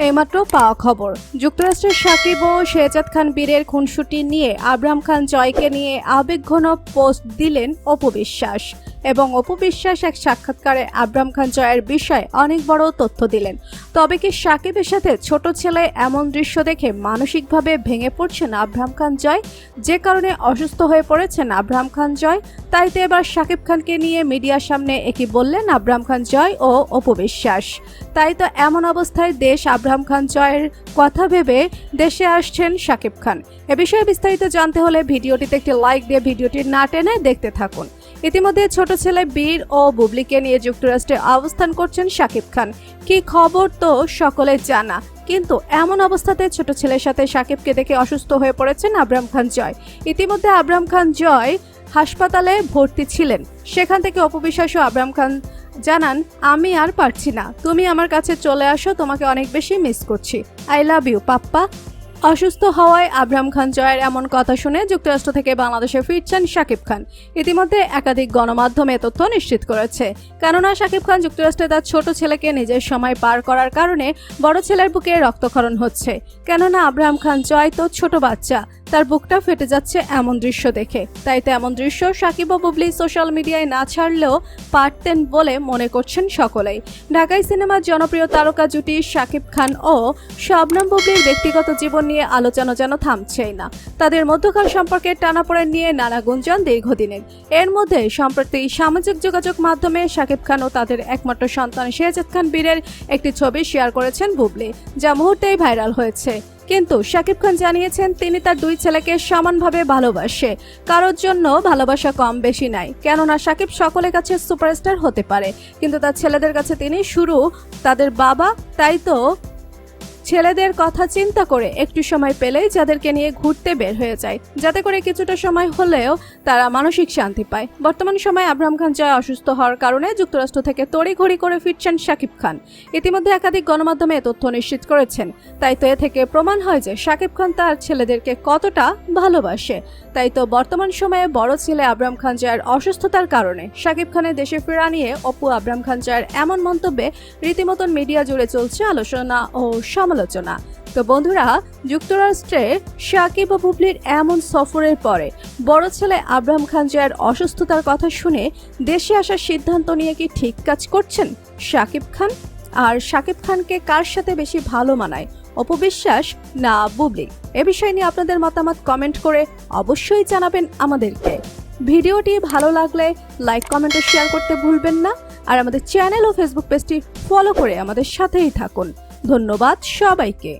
এইমাত্র পাওয়া খবর, যুক্তরাষ্ট্রের সাকিব ও শেহজাদ খান বীরের খুনসুটি নিয়ে আব্রাহাম খান জয়কে নিয়ে আবেগঘন পোস্ট দিলেন অপু বিশ্বাস। এবং অপু বিশ্বাস এক সাক্ষাৎকারে আব্রাহাম খান জয়ের বিষয়ে অনেক বড় তথ্য দিলেন। তবে কি সাকিবের সাথে ছোট ছেলে এমন দৃশ্য দেখে মানসিকভাবে ভেঙে পড়ছেন আব্রাহাম খান জয়, যে কারণে অসুস্থ হয়ে পড়েছেন আব্রাহাম খান জয়? তাই তো এবার সাকিব খানকে নিয়ে মিডিয়ার সামনে একই বললেন আব্রাহাম খান জয় ও অপু বিশ্বাস। তাই তো এমন অবস্থায় দেশ আব্রাহাম খান জয়ের কথা ভেবে দেশে আসছেন সাকিব খান। এ বিষয়ে বিস্তারিত জানতে হলে ভিডিওটিতে একটি লাইক দিয়ে ভিডিওটি না টেনে দেখতে থাকুন। ইতিমধ্যে ছোট ছেলে বীর ও বুবলিকে নিয়ে যুক্তরাষ্ট্রে অবস্থান করছেন সাকিব খান। কি খবর তো সকলে জানা, কিন্তু এমন অবস্থাতে ছোট ছেলের সাথে সাকিবকে দেখে অসুস্থ হয়ে পড়েছেন আব্রাহাম খান জয়। ইতিমধ্যে আব্রাহাম খান জয় হাসপাতালে ভর্তি ছিলেন। সেখান থেকে অপু বিশ্বাস ও আব্রাহাম খান জানান, আমি আর পারছি না, তুমি আমার কাছে চলে আসো, তোমাকে অনেক বেশি মিস করছি, আই লাভ ইউ পাপ্পা। অসুস্থ হওয়ায় আব্রাহাম খান জয়ের এমন কথা শুনে যুক্তরাষ্ট্র থেকে বাংলাদেশে ফিরছেন সাকিব খান। ইতিমধ্যে একাধিক গণমাধ্যমে তথ্য নিশ্চিত করেছে, কেননা সাকিব খান যুক্তরাষ্ট্রে তার ছোট ছেলেকে নিজের সময় পার করার কারণে বড় ছেলের বুকে রক্তক্ষরণ হচ্ছে। কেননা আব্রাহাম খান জয় তো ছোট বাচ্চা, তার বুকটা ফেটে যাচ্ছে এমন দৃশ্য দেখে। তাই তো এমন দৃশ্য সাকিব ও বুবলি সোশ্যাল মিডিয়ায় না ছাড়লেও পারতেন বলে মনে করছেন সকলেই। ঢাকাই সিনেমার জনপ্রিয় তারকা জুটি সাকিব খান ও শবনম বুবলির ব্যক্তিগত জীবন নিয়ে আলোচনা যেন থামছেই না। তাদের মধ্যকার সম্পর্কের টানাপোড়েন নিয়ে নানা গুঞ্জন দীর্ঘদিনের। এর মধ্যে সম্প্রতি সামাজিক যোগাযোগ মাধ্যমে সাকিব খান ও তাদের একমাত্র সন্তান শেহজাদ খান বীরের একটি ছবি শেয়ার করেছেন বুবলি, যা মুহূর্তেই ভাইরাল হয়েছে। কিন্তু সাকিব খান জানিয়েছেন তিনি তার দুই ছেলেকে সমানভাবে ভালোবাসে, কারোর জন্য ভালোবাসা কম বেশি নাই। কেননা সাকিব সকলের কাছে সুপারস্টার হতে পারে, কিন্তু তার ছেলেদের কাছে তিনি শুরু তাদের বাবা। তাই তো ছেলেদের কথা চিন্তা করে একটু সময় পেলেই যাদেরকে নিয়ে ঘুরতে বের হয়ে যায়, যাতে করে কিছুটা সময় হলেও তারা মানসিক শান্তি পায়। বর্তমান সময়ে আব্রাহাম খান জয় অসুস্থ হওয়ার কারণে যুক্তরাষ্ট্র থেকে তড়িঘড়ি করে ফিরছেন সাকিব খান। ইতিমধ্যে একাধিক গণমাধ্যমে এ তথ্য নিশ্চিত করেছেন। তাই তো এ থেকে প্রমাণ হয় যে সাকিব খান তার ছেলেদেরকে কতটা ভালোবাসে। তাই তো বর্তমান সময়ে বড় ছেলে আব্রাহাম খান জয়ের অসুস্থতার কারণে সাকিব খানের দেশে ফেরা নিয়ে অপু আব্রাহাম খান জয়ের এমন মন্তব্যে রীতিমতন মিডিয়া জুড়ে চলছে আলোচনা ও সমালোচনা। তো বন্ধুরা, যুক্তরাষ্ট্রে সাকিব ও বুবলির এমন সফরের পরে বড় ছেলে আব্রাহাম খান জয়ের অসুস্থতার কথা শুনে দেশে আসার সিদ্ধান্ত নিয়ে কি ঠিক কাজ করছেন সাকিব খান? আর সাকিব খানকে কার সাথে বেশি ভালো মানায়, অপু বিশ্বাস না বুবলি? এ বিষয় নিয়ে আপনাদের মতামত কমেন্ট করে অবশ্যই জানাবেন আমাদেরকে। ভিডিওটি ভালো লাগলে লাইক, কমেন্ট ও শেয়ার করতে ভুলবেন না। আর আমাদের চ্যানেল ও ফেসবুক পেজটি ফলো করে আমাদের সাথেই থাকুন। ধন্যবাদ সবাইকে।